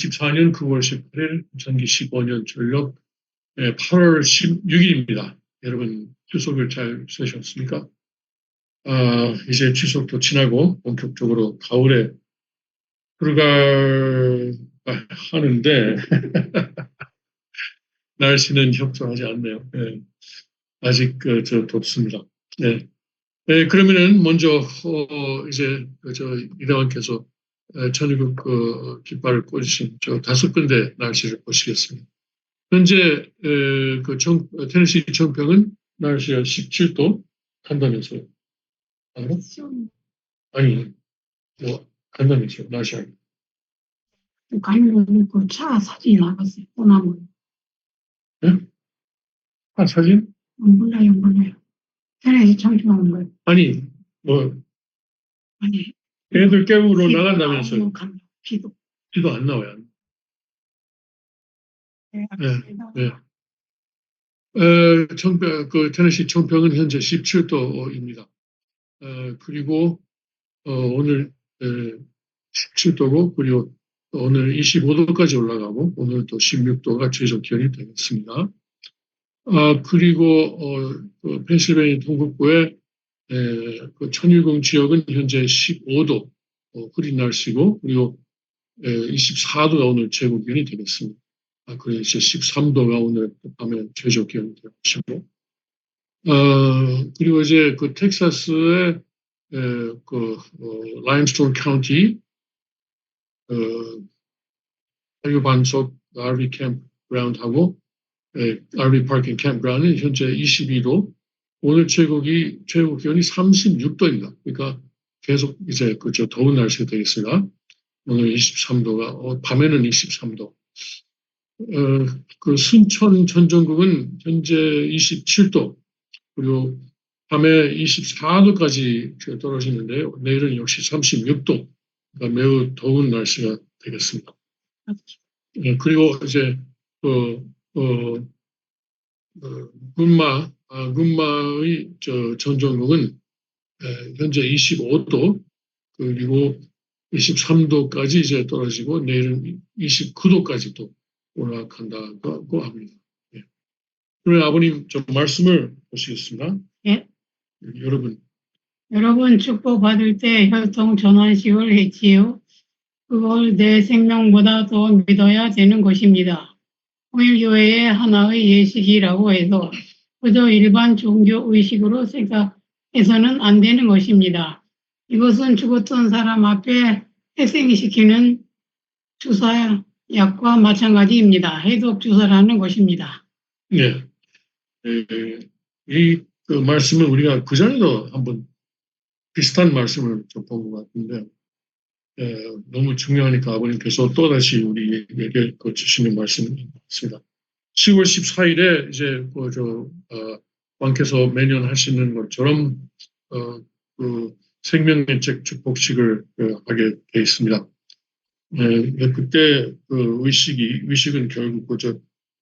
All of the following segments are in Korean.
2024년 9월 18일, 2025년 전력 8월 16일입니다. 여러분 추석을 잘 쓰셨습니까? 이제 추석도 지나고 본격적으로 가을에 들어갈 하는데 날씨는 협조하지 않네요. 네, 아직 덥습니다. 네. 네, 그러면은 먼저 이제 이대왕께서 전국 깃발을 꽂으신 저 5군데 날씨를 보시겠습니다. 현재 테네시 청평은 날씨가 17도 한다면서요. 아니, 뭐 한다면서요. 날씨가. 가면 차 사진이 나갔어요. 호남은. 네? 사진? 몰라요. 테네시 청평 거예요. 아니, 뭐 아니. 애들 깨우러 나간다면서요. 비도 안 나와요. 네. 네. 테네시 청평은 현재 17도입니다. 그리고 오늘 17도고, 그리고 오늘 25도까지 올라가고, 오늘 또 16도가 최저 기온이 되겠습니다. 그리고 펜실베이니아 동북부의 천일궁 지역은 현재 15도 흐린 날씨고, 그리고 24도가 오늘 최고 기온이 되겠습니다. 그리고 이제 13도가 오늘 밤에 최저 기온이 되고, 그리고 이제 텍사스의 라임스톤 카운티 자유 반석 RV 캠프그라운드하고 RV 파킹 캠프그라운드는 현재 22도, 오늘 최고 기온이 36도입니다. 그러니까 계속 이제 더운 날씨가 되겠습니다. 오늘 23도가 밤에는 23도. 순천 전정국은 현재 27도, 그리고 밤에 24도까지 떨어지는데요. 내일은 역시 36도, 그러니까 매우 더운 날씨가 되겠습니다. 그리고 이제 군마의 전정국은 현재 25도, 그리고 23도까지 이제 떨어지고 내일은 29도까지도 올라간다고 합니다. 예. 그러면 아버님 좀 말씀을 보시겠습니다. 예. 여러분 축복받을 때 혈통 전환식을 했지요. 그걸 내 생명보다 더 믿어야 되는 것입니다. 오일교회의 하나의 예식이라고 해서 그저 일반 종교 의식으로 생각해서는 안 되는 것입니다. 이것은 죽었던 사람 앞에 회생시키는 주사약과 마찬가지입니다. 해독 주사라는 것입니다. 네. 이 말씀은 우리가 그전에도 한번 비슷한 말씀을 좀 본 것 같은데, 너무 중요하니까 아버님께서 또다시 우리에게 주시는 말씀입니다. 10월 14일에 이제 왕께서 매년 하시는 것처럼 생명의 책 축복식을 하게 되어 있습니다. 그때 의식은 결국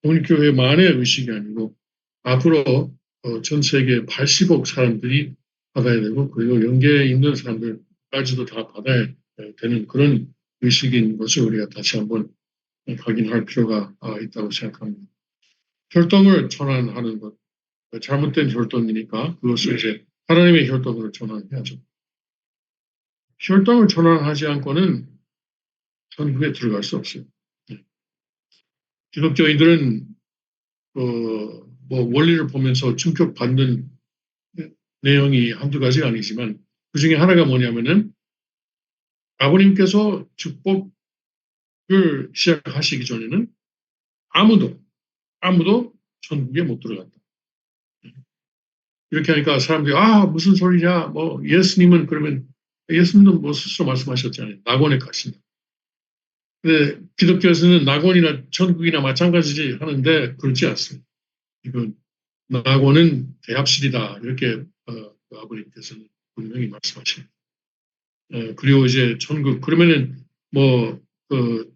독립교회만의 의식이 아니고 앞으로 전 세계 80억 사람들이 받아야 되고, 그리고 영계에 있는 사람들까지도 다 받아야 되는 그런 의식인 것을 우리가 다시 한번 확인할 필요가 있다고 생각합니다. 혈통을 전환하는 것, 잘못된 혈통이니까 그것을 이제 하나님의 혈통으로 전환해야죠. 혈통을 전환하지 않고는 천국에 들어갈 수 없어요. 기독교인들은 원리를 보면서 충격받는 내용이 한두 가지가 아니지만, 그 중에 하나가 뭐냐면은 아버님께서 축복을 시작하시기 전에는 아무도 천국에 못 들어갔다. 이렇게 하니까 사람들이 무슨 소리냐, 예수님은 그러면 예수님도 스스로 말씀하셨잖아요. 낙원에 가신다. 근데 기독교에서는 낙원이나 천국이나 마찬가지지 하는데 그렇지 않습니다. 이건 낙원은 대합실이다, 이렇게 아버님께서는 분명히 말씀하십니다. 그리고 이제 천국, 그러면은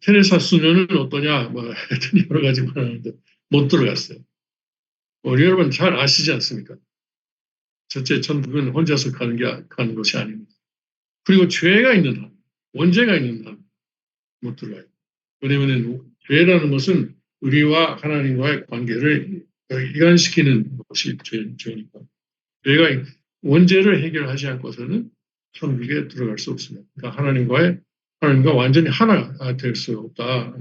테레사 수녀는 어떠냐, 하여튼 여러 가지 말하는데 못 들어갔어요. 우리 여러분 잘 아시지 않습니까? 첫째, 천국은 혼자서 가는 것이 아닙니다. 그리고 죄가 있는 한, 원죄가 있는 한 못 들어가요. 왜냐하면 죄라는 것은 우리와 하나님과의 관계를 이간시키는 것이 죄니까. 죄가 원죄를 해결하지 않고서는 천국에 들어갈 수 없습니다. 그러니까 하나님과 완전히 하나 될 수 없다.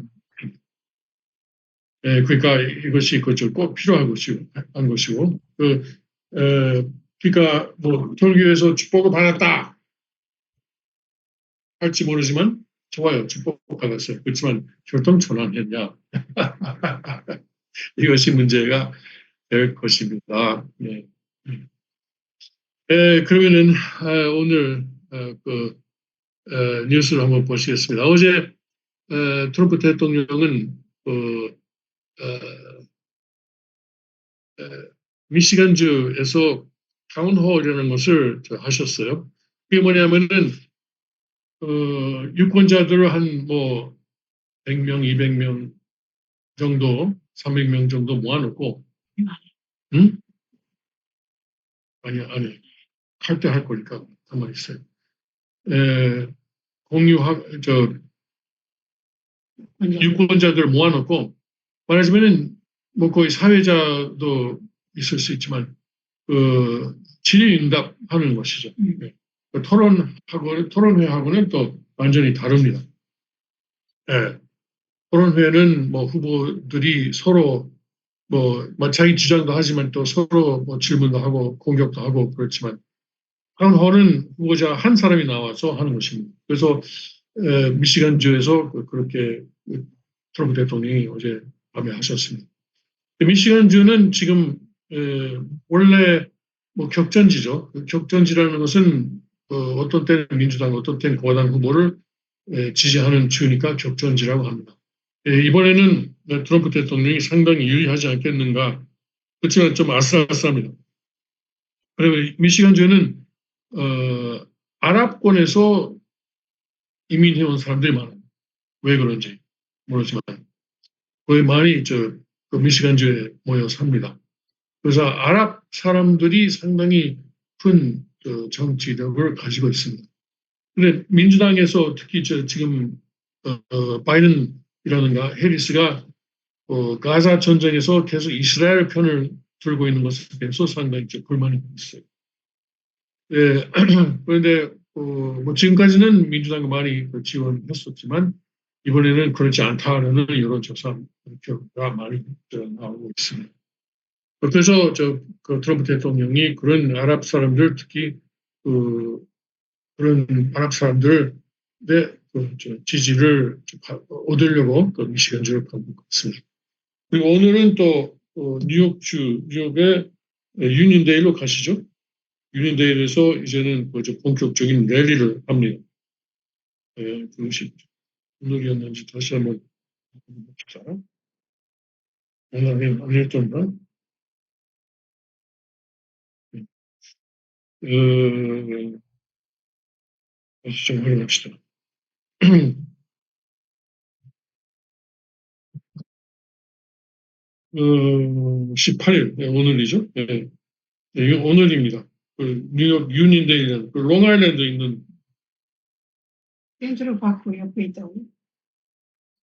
그러니까 이것이 꼭 필요한 것이고, 그러니까 뭐 설교에서 축복을 받았다 할지 모르지만 좋아요, 축복 받았어요. 그렇지만 혈통천안했냐? 이것이 문제가 될 것입니다. 예. 그러면은 오늘 뉴스를 한번 보시겠습니다. 어제 트럼프 대통령은 미시간주에서 타운홀이라는 것을 하셨어요. 그게 뭐냐면은 유권자들을 한 뭐 100명, 200명 정도, 300명 정도 모아놓고, 응? 아니, 할 때 할 거니까 가만히 있어요. 유권자들 모아놓고, 말하자면은 뭐 거의 사회자도 있을 수 있지만, 질의응답 하는 것이죠. 토론회하고는 또 완전히 다릅니다. 토론회는 뭐 후보들이 서로 뭐 자기 주장도 하지만 또 서로 뭐 질문도 하고 공격도 하고 그렇지만 타운홀은 후보자 한 사람이 나와서 하는 것입니다. 그래서 미시간주에서 그렇게 트럼프 대통령이 어제 밤에 하셨습니다. 미시간주는 지금 원래 뭐 격전지죠. 격전지라는 것은 어떤 때는 민주당, 어떤 때는 공화당 후보를 지지하는 주니까 격전지라고 합니다. 이번에는 트럼프 대통령이 상당히 유리하지 않겠는가. 그렇지만 좀 아슬아슬합니다. 그리고 미시간주는 아랍권에서 이민해온 사람들이 많아요. 왜 그런지 모르지만 거의 많이 그 미시간주에 모여 삽니다. 그래서 아랍 사람들이 상당히 큰 정치력을 가지고 있습니다. 근데 민주당에서 특히 지금 바이든이라든가 해리스가 가자 전쟁에서 계속 이스라엘 편을 들고 있는 것에 대해서 상당히 불만이 있어요. 그런데 뭐 지금까지는 민주당이 많이 지원했었지만 이번에는 그렇지 않다는 여론조사 결과가 많이 나오고 있습니다. 그래서 그 트럼프 대통령이 그런 아랍 사람들 특히 그런 아랍 사람들의 지지를 얻으려고 미시간주를 가고 있습니다. 그리고 오늘은 또 뉴욕의 유니온데일로 가시죠. 유니온데일에서 이제는 본격적인 랠리를 합니다. 그것이 오늘이었는지 다시 한번 봅시다. 오늘 아니었던가? 다시 좀 확인합시다. 18일, 오늘이죠. 이게 오늘입니다. 뉴욕 유니온데일은 롱아일랜드에 있는 센트럴 파크 옆에 있다고?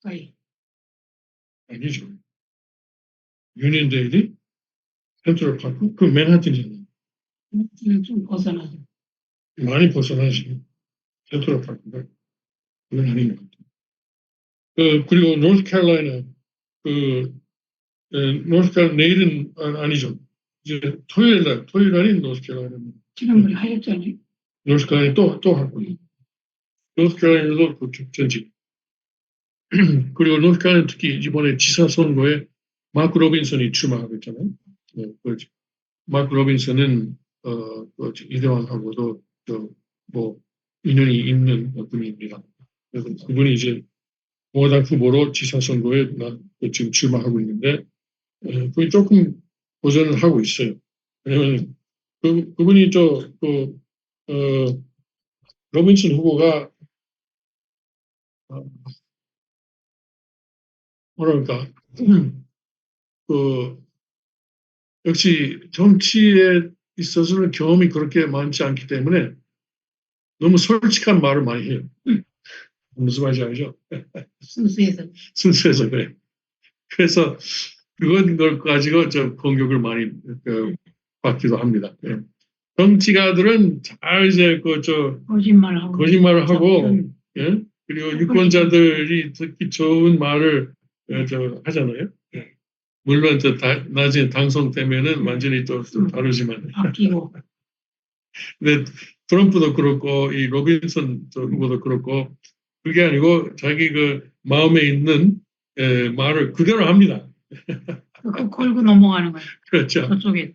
가까이. 아니죠. 유니온데일이 센트럴 파크? 그 맨하튼이잖아요. 좀 벗어나죠. 많이 벗어나지. 센트럴 파크가 그건 아닌 것 같아요. 그리고 노스캐롤라이나 노스캐롤라이나 내일은 아니죠. 이제 토요일 날인 노스캐롤라이나. 지난번에 하셨잖아요. 노스캐롤라이나 또 할 거예요. 노스캐롤라이나도 그 격전지. 그리고 노스캐롤라이나 특히 이번에 지사 선거에 마크 로빈슨이 출마하고 있잖아요. 그렇죠. 마크 로빈슨은 이대왕하고도 뭐 인연이 있는 분입니다. 그래서 그분이 이제 공화당 후보로 지사 선거에 지금 출마하고 있는데 그분이 조금 도전을 하고 있어요. 왜냐하면 그분이 로빈슨 후보가 뭐랄까 역시 정치에 있어서는 경험이 그렇게 많지 않기 때문에 너무 솔직한 말을 많이 해요. 무슨 말인지 알죠? 순수해서. 순수해서 그래. 그래서 그건 걸 가지고 저 공격을 많이 받기도 합니다. 예. 정치가들은 잘 이제 거짓말을 하고, 예? 그리고 유권자들이 듣기 좋은 말을 하잖아요. 예. 물론 나중에 당선되면은 완전히 또 다르지만. 바뀌고. 근데 트럼프도 그렇고 이 로빈슨 후보도 그렇고 그게 아니고 자기 그 마음에 있는 말을 그대로 합니다. 그 걸고 넘어가는 거예요. 그렇죠. 저쪽에.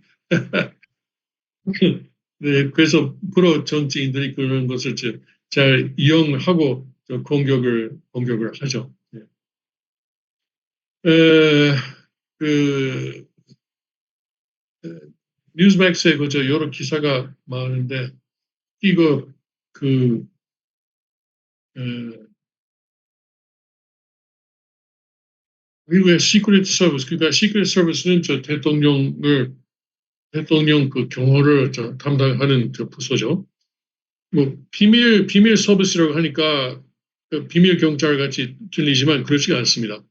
네, 그래서 프로 정치인들이 그런 것을 잘 이용하고 공격을 하죠. 네. 그 뉴스맥스에 그저 여러 기사가 많은데 이거 미국의 시크릿 서비스, 그러니까 시크릿 서비스는 저 대통령 그 경호를 담당하는 부서죠. 뭐 비밀 서비스라고 하니까 그 비밀 경찰 같이 들리지만 그렇지가 않습니다.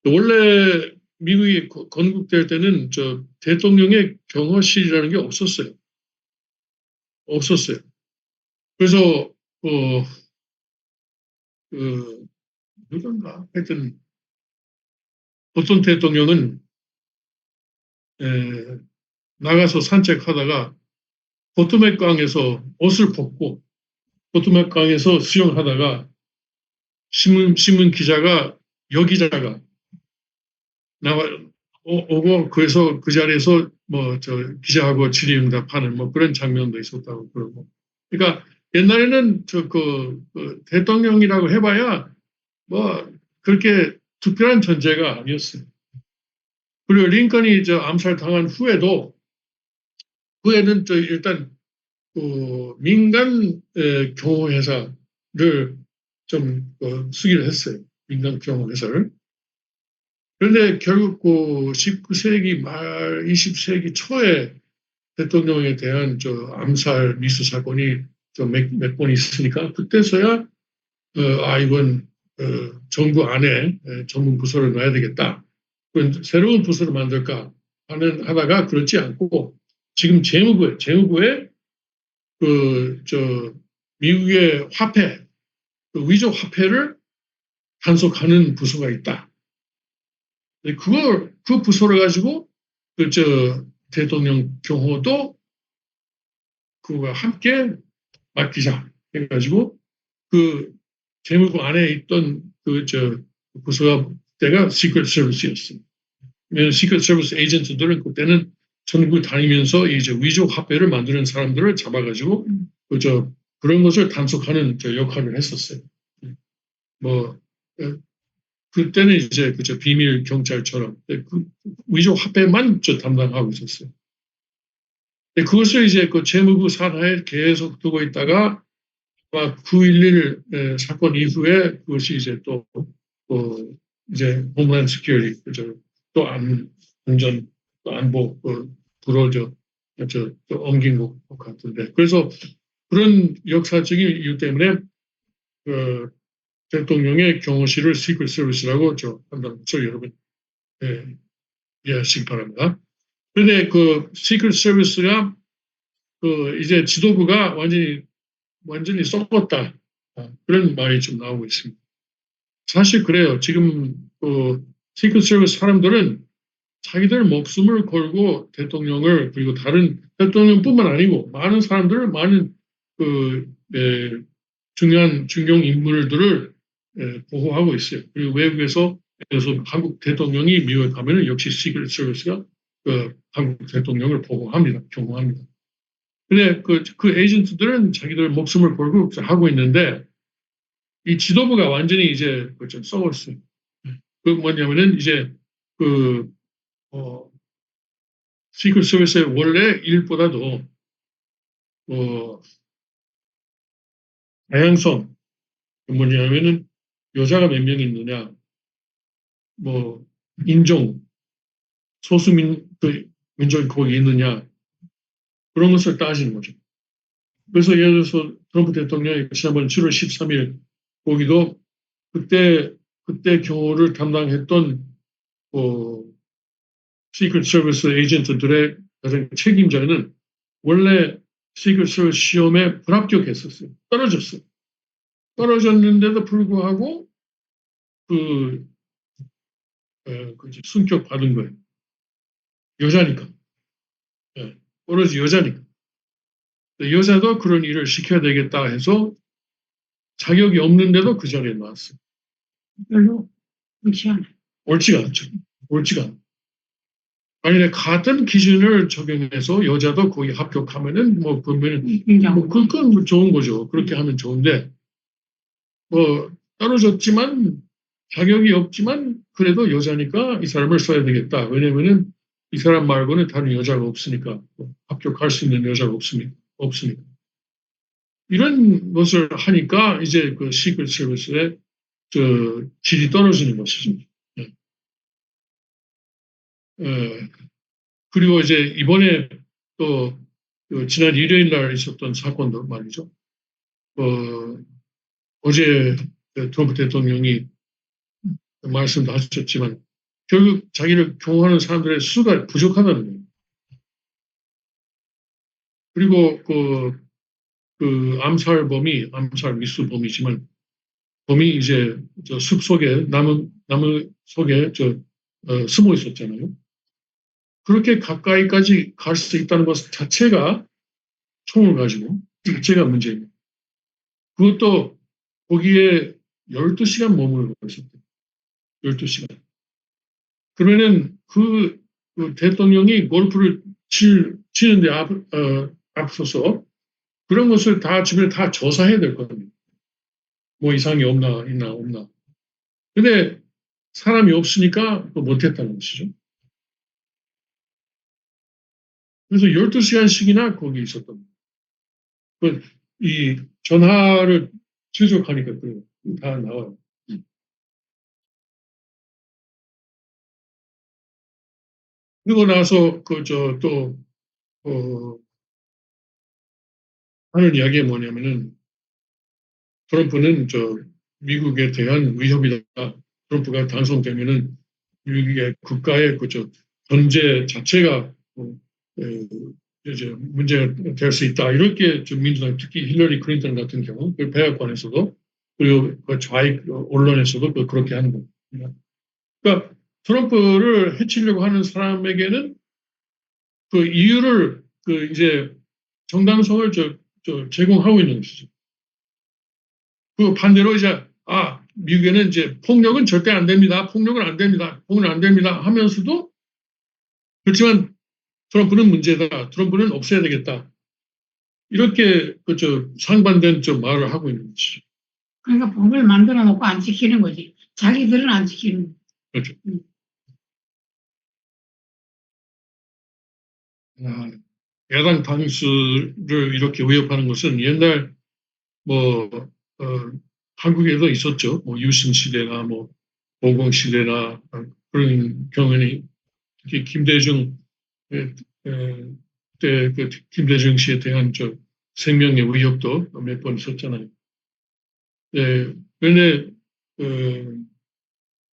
원래 미국이 건국될 때는 저 대통령의 경호실이라는 게 없었어요. 그래서 누군가 하여튼 어떤 대통령은 나가서 산책하다가 포토맥 강에서 옷을 벗고 포토맥 강에서 수영하다가 신문 기자가 여기자가 나와 오고 그래서 그 자리에서 뭐 기자하고 질의응답하는 뭐 그런 장면도 있었다고 그러고. 그러니까 옛날에는 그 대통령이라고 해봐야 뭐 그렇게 특별한 존재가 아니었어요. 그리고 링컨이 암살 당한 후에는 일단 민간 경호회사를 좀 수기를 했어요. 민간 경호회사를. 그런데 결국 19세기 말 20세기 초에 대통령에 대한 암살 미수 사건이 몇 번 있으니까 그때서야 이건 정부 안에 전문 부서를 놔야 되겠다. 새로운 부서를 만들까 하다가 그렇지 않고 지금 재무부에 미국의 화폐, 위조 화폐를 단속하는 부서가 있다. 그 부서를 가지고 대통령 경호도 그와 함께 맡기자 해가지고 그 재무부 안에 있던 부서가 그때가 시크릿 서비스였습니다. 시크릿 서비스 에이전트들은 그때는 전국 다니면서 이제 위조 화폐를 만드는 사람들을 잡아가지고 그런 것을 단속하는 역할을 했었어요. 뭐 그때는 이제 비밀 경찰처럼 그 위조 화폐만 담당하고 있었어요. 그것을 이제 그 재무부 산하에 계속 두고 있다가 9.11 사건 이후에 그것이 이제 또 이제 홈랜드 시큐리티 또 안전 또 안보 부러져 옮긴 것 같은데 그래서 그런 역사적인 이유 때문에 대통령의 경호실을 시크릿 서비스라고 한다는 것을 여러분 이해하시기 바랍니다. 그런데 그 시크릿 서비스가 이제 지도부가 완전히 썩었다. 그런 말이 좀 나오고 있습니다. 사실 그래요. 지금 시크릿 서비스 사람들은 자기들 목숨을 걸고 대통령을 그리고 다른 대통령뿐만 아니고 많은 사람들을 많은 중요한 인물들을 보호하고 있어요. 그리고 외국에서 한국 대통령이 미국에 가면은 역시 시크릿 서비스가 한국 대통령을 보호합니다. 경호합니다. 근데 그 에이전트들은 자기들 목숨을 걸고 하고 있는데 이 지도부가 완전히 이제 좀 썩었어요. 그 뭐냐면은 이제 시크릿 서비스의 원래 일보다도 다양성 뭐냐면은 여자가 몇 명 있느냐, 뭐 인종, 민족이 거기 있느냐 그런 것을 따지는 거죠. 그래서 예를 들어서 트럼프 대통령이 지난번 7월 13일 거기도 그때 경호를 담당했던 시크릿 서비스 에이전트들의 가장 책임자는 원래 시크릿 서비스 시험에 불합격했었어요. 떨어졌어요. 떨어졌는데도 불구하고 승격 받은 거예요. 여자니까. 예, 오로지 여자니까. 여자도 그런 일을 시켜야 되겠다 해서 자격이 없는데도 그 자리에 나왔어요. 별로 옳지 않아요. 옳지가 않죠. 옳지가 않아요. 만약에 같은 기준을 적용해서 여자도 거기 합격하면은 그건 좋은 거죠. 그렇게 하면 좋은데 떨어졌지만 자격이 없지만 그래도 여자니까 이 사람을 써야 되겠다. 왜냐면은 이 사람 말고는 다른 여자가 없으니까 합격할 수 있는 여자가 없으니까. 이런 것을 하니까 이제 그 시크릿 서비스의 질이 떨어지는 것이죠. 그리고 이제 이번에 또 지난 일요일 날 있었던 사건도 말이죠. 어제 트럼프 대통령이 말씀도 하셨지만 결국 자기를 경호하는 사람들의 수가 부족하다는 거예요. 그리고 그 암살 미수범이지만 범이 이제 저 숲 속에 나무 속에 숨어 있었잖아요. 그렇게 가까이까지 갈 수 있다는 것 자체가 총을 가지고 자체가 문제입니다. 그것도 거기에 12시간 머물고 있었대요. 12시간. 그러면은 그 대통령이 골프를 치는데 앞서서 그런 것을 다 주변에 다 조사해야 될 겁니다. 뭐 이상이 있나 없나. 근데 사람이 없으니까 못했다는 것이죠. 그래서 12시간씩이나 거기 있었던 거예요. 이 전화를 추적하니까 다 나와요. 그리고 나서 하는 이야기가 뭐냐면은 트럼프는 미국에 대한 위협이다. 트럼프가 당선되면은 미국의 국가의 전제 자체가 이제 문제가 될 수 있다. 이렇게 민주당 특히 힐러리 클린턴 같은 경우 그 백악관에서도 그리고 그 좌익 언론에서도 그렇게 하는 겁니다. 그러니까 트럼프를 해치려고 하는 사람에게는 그 이유를 이제 정당성을 제공하고 있는 것이죠. 그 반대로 이제 미국에는 이제 폭력은 절대 안 됩니다. 폭력은 안 됩니다. 폭력은 안 됩니다. 하면서도 그렇지만 트럼프는 문제다. 트럼프는 없애야 되겠다. 이렇게 상반된 말을 하고 있는 것이죠. 그러니까 법을 만들어 놓고 안 지키는 거지. 자기들은 안 지키는 거지. 그렇죠. 야당 당수를 이렇게 위협하는 것은 옛날 한국에도 있었죠. 유신 시대나 오공 시대나 그런 경우는 특히 김대중 때 김대중 씨에 대한 생명의 위협도 몇 번 있었잖아요. 그런데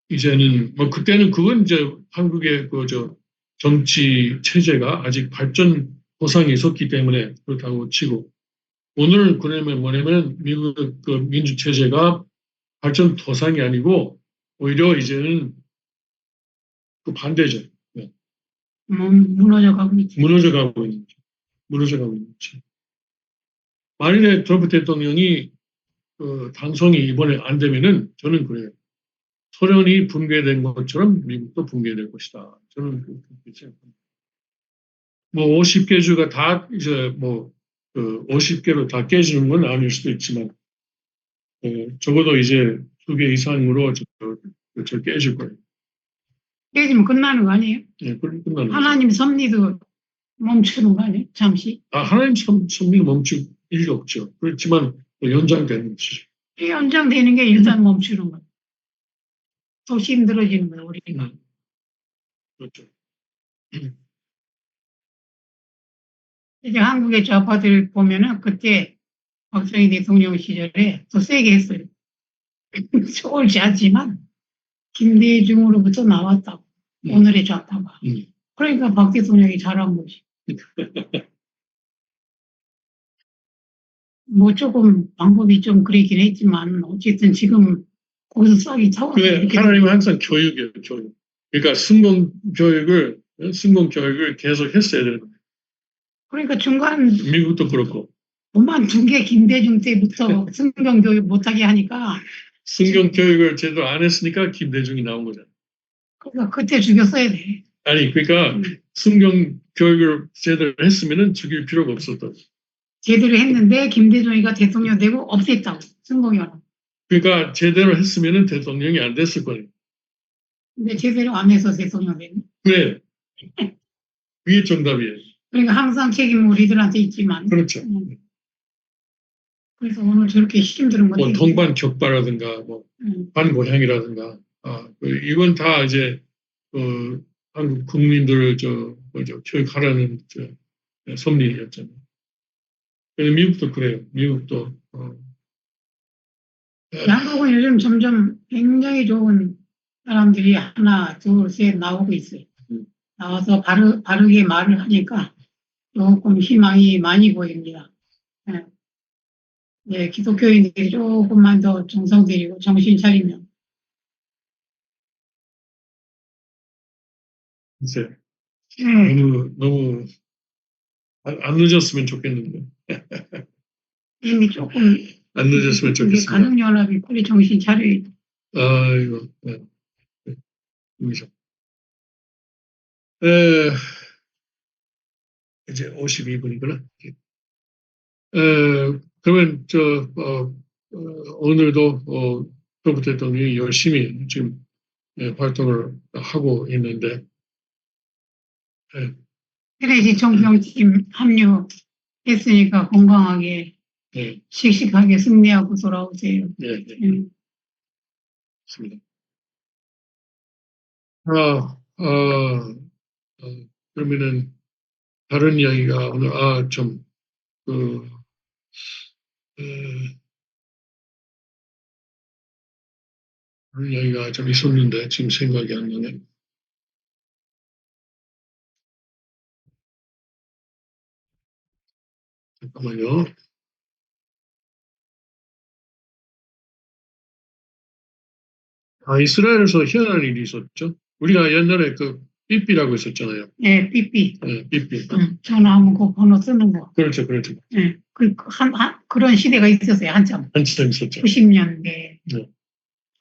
이제는 그때는 그건 이제 한국의 정치 체제가 아직 발전 고상이 있었기 때문에 그렇다고 치고 오늘은 그러면 뭐냐면 미국 민주 체제가 발전 도상이 아니고 오히려 이제는 반대죠. 무너져 가고 있죠. 무너져 가고 있는 거죠. 만일에 트럼프 대통령이 당선이 이번에 안 되면은 저는 그래요. 소련이 붕괴된 것처럼 미국도 붕괴될 것이다. 저는 그렇게 생각합니다. 50개 주가 다 이제 50개로 다 깨지는 건 아닐 수도 있지만 적어도 이제 2개 이상으로 깨질 거예요. 깨지면 끝나는 거 아니에요? 네, 끝나는 하나님 섭리도 멈추는 거 아니에요? 잠시? 하나님 섭리는 멈출 일이 없죠. 그렇지만 연장되는 것이죠. 연장되는 게 일단 멈추는 거예요. 더 힘들어지는 거예요, 우리가. 그렇죠. 이제 한국의 좌파들 보면은 그때 박정희 대통령 시절에 더 세게 했어요. 옳지 않지만 김대중으로부터 나왔다고. 오늘의 좌파가. 그러니까 박 대통령이 잘한 거지. 뭐 조금 방법이 좀 그랬긴 했지만 어쨌든 지금 거기서 싹이 차고 그래, 하나님은 항상 교육이에요, 교육. 그러니까 순공 교육을 계속 했어야 되는 거예요. 그러니까 중간 미국도 그렇고. 그만 둔 게 김대중 때부터 순경 교육 못하게 하니까 순경 교육을 제대로 안 했으니까 김대중이 나온 거잖아요. 그러니까 그때 죽였어야 돼. 아니, 그러니까 순경 교육을 제대로 했으면은 죽일 필요가 없었다. 제대로 했는데 김대중이가 대통령 되고 없앴다고 순공연합. 그러니까 제대로 했으면은 대통령이 안 됐을 거예요. 근데 제대로 안 해서 대통령 됐네. 그래. 그게 정답이에요. 그러니까 항상 책임은 우리들한테 있지만. 그렇죠. 그래서 오늘 저렇게 힘든 건데. 뭐 동반격파라든가 뭐 반고향이라든가 이건 다 이제 한국 국민들을 교육하라는 섭리였잖아요. 미국도 그래요. 미국도 한국은 요즘 점점 굉장히 좋은 사람들이 하나, 둘, 셋 나오고 있어요. 나와서 바르게 말을 하니까 조금 희망이 많이 보입니다. 네, 기독교인들이 조금만 더 정성 들이고 정신 차리면. 이제 너무 안 늦었으면 좋겠는데. 이미 조금 안 늦었으면 좋겠습니다. 가정연합이 빨리 정신 차려야 돼. 아이고, 이제 52분이구나. 그러면 오늘도 트럼프 대통령이 열심히 지금 활동을 하고 있는데 테레시 총경팀 합류했으니까 건강하게 씩씩하게 승리하고 돌아오세요. 네. 맞습니다. 그러면은 다른 이야기가 오늘 다른 이야기가 좀 있었는데 지금 생각이 안 나네. 잠깐만요. 이스라엘에서 희한한 일이 있었죠. 우리가 옛날에 삐삐라고 했었잖아요. 네, 삐삐. 네, 삐삐. 전화하면 그 번호 쓰는 거. 그렇죠. 네, 그런 시대가 있었어요, 한참 있었죠. 90년대. 네.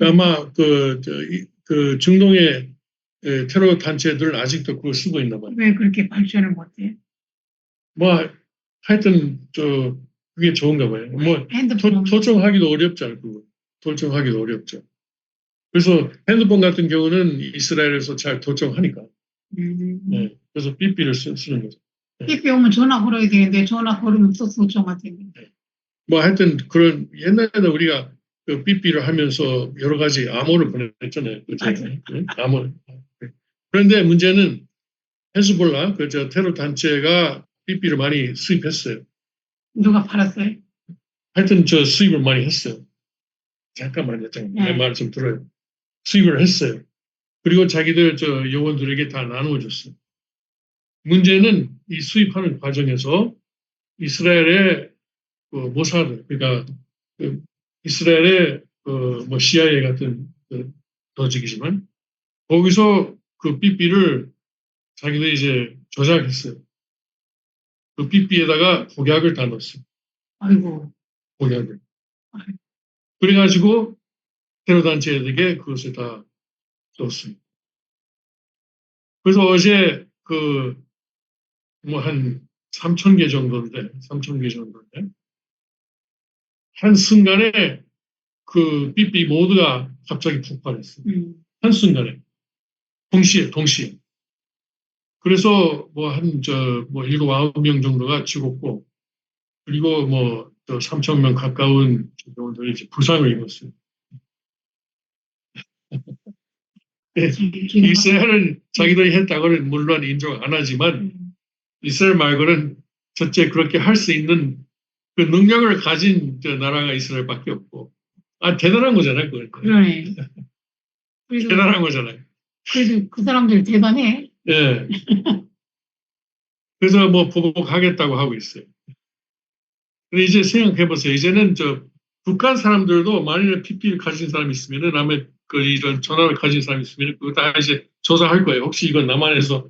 아마 중동의 테러 단체들은 아직도 그걸 쓰고 있나 봐요. 왜 그렇게 발전을 못해? 뭐 하여튼 그게 좋은가 봐요. 뭐 도청하기도 어렵잖아요. 그거 도청하기도 어렵죠. 그래서 핸드폰 같은 경우는 이스라엘에서 잘 도청하니까. 네, 그래서 삐삐를 쓰는 거죠. 삐삐 오면 전화 걸어야 되는데 전화 걸으면 또 도청할 텐데. 뭐 하여튼 그런 옛날에는 우리가 삐삐를 하면서 여러 가지 암호를 보냈잖아요. 그죠? 암호. 그런데 문제는 헤즈볼라 테러 단체가 삐삐를 많이 수입했어요. 누가 팔았어요? 하여튼 수입을 많이 했어요. 잠깐만요. 내 말 좀 들어요. 수입을 했어요. 그리고 자기들 요원들에게 다 나누어줬어요. 문제는 이 수입하는 과정에서 이스라엘의 모사드, 그러니까 이스라엘의 뭐 CIA 같은 조직이지만 거기서 그 삐삐를 자기들이 이제 조작했어요. 그 삐삐에다가 복약을 다 넣었어요. 아이고. 복약을. 그래가지고 테러 단체에게 그것을 다 줬습니다. 그래서 어제 뭐 한 3,000개 정도인데 한 순간에 그 삐삐 모두가 갑자기 폭발했어요. 한 순간에 동시에. 그래서 뭐 7, 9명 정도가 죽었고 그리고 뭐 3,000명 가까운 정도들이 이제 부상을 입었어요. 이스라엘은 자기들이 했다고는 물론 인정 안 하지만 이스라엘 말고는 첫째 그렇게 할 수 있는 그 능력을 가진 나라가 이스라엘밖에 없고 대단한 거잖아요. 그거. 그러네. 그래도, 대단한 거잖아요. 그래도 그 사람들 대단해. 예. 그래서 뭐 보복하겠다고 하고 있어요. 근데 이제 생각해보세요. 이제는 북한 사람들도 만일에 PP를 가진 사람이 있으면은, 남의 이런 전화를 가진 사람이 있으면 그거 다 이제 조사할 거예요. 혹시 이건 남한에서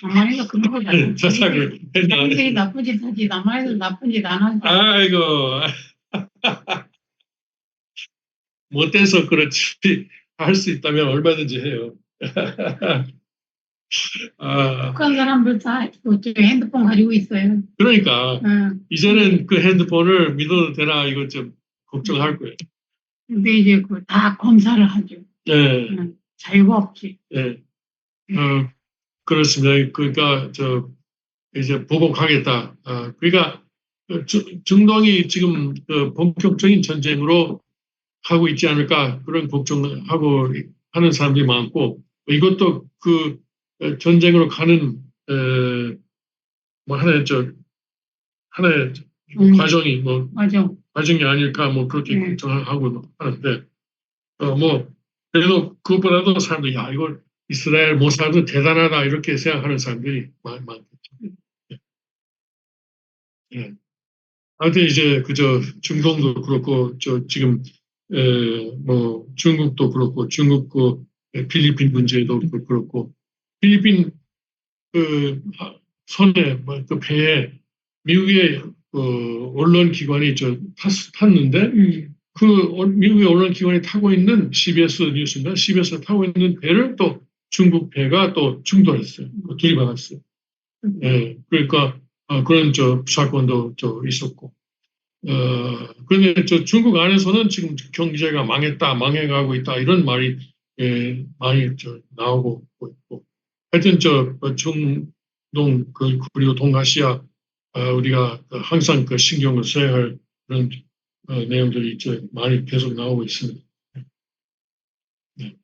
남한에서 그런 걸 안 자살을 했나? 자기들이 나쁜 짓 하지, 남한에서 나쁜 짓 안 하지. 아이고. 못돼서 그렇지. 할 수 있다면 얼마든지 해요. 아, 북한 사람들 다 그쪽에 핸드폰 가지고 있어요. 그러니까 응. 이제는 그 핸드폰을 믿어도 되나 이거 좀 걱정할 거예요. 근데 이제 그 다 검사를 하죠. 예, 응. 자유가 없지. 예. 그렇습니다. 그러니까 이제 보복하겠다. 그러니까 중동이 지금 본격적인 전쟁으로 하고 있지 않을까 그런 걱정하고 하는 사람들이 많고, 이것도 그 전쟁으로 가는 뭐 하나의 과정이 뭐 맞아. 과정이 아닐까 뭐 그렇게 네. 걱정하고 하는데, 뭐 그래도 그것보다도 사람들이 야 이걸 이스라엘 모사드 대단하다 이렇게 생각하는 사람들이 많겠죠. 예. 하여튼 이제 그저 중동도 그렇고 지금 뭐 중국도 그렇고, 중국 필리핀 문제도 그렇고, 필리핀 그 선에 그 배에 미국의 언론 기관이 탔는데, 그 미국의 언론 기관이 타고 있는 CBS 뉴스인가 CBS가 타고 있는 배를 또 중국 배가 또 충돌했어요. 들이받았어요. 예, 그러니까 그런 사건도 있었고. 그런데 중국 안에서는 지금 경제가 망했다, 망해가고 있다 이런 말이 많이 나오고 있고. 하여튼 중동 그리고 동아시아 우리가 항상 신경을 써야 할 그런 내용들이 많이 계속 나오고 있습니다. 네.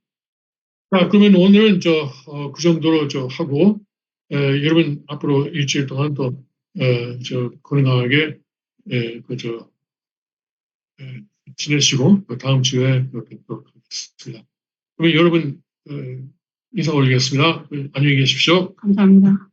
자, 그러면 오늘은 그 정도로 하고, 여러분 앞으로 일주일 동안 또 건강하게 지내시고 다음 주에 뵙도록 하겠습니다. 그러면 여러분 인사 올리겠습니다. 안녕히 계십시오. 감사합니다.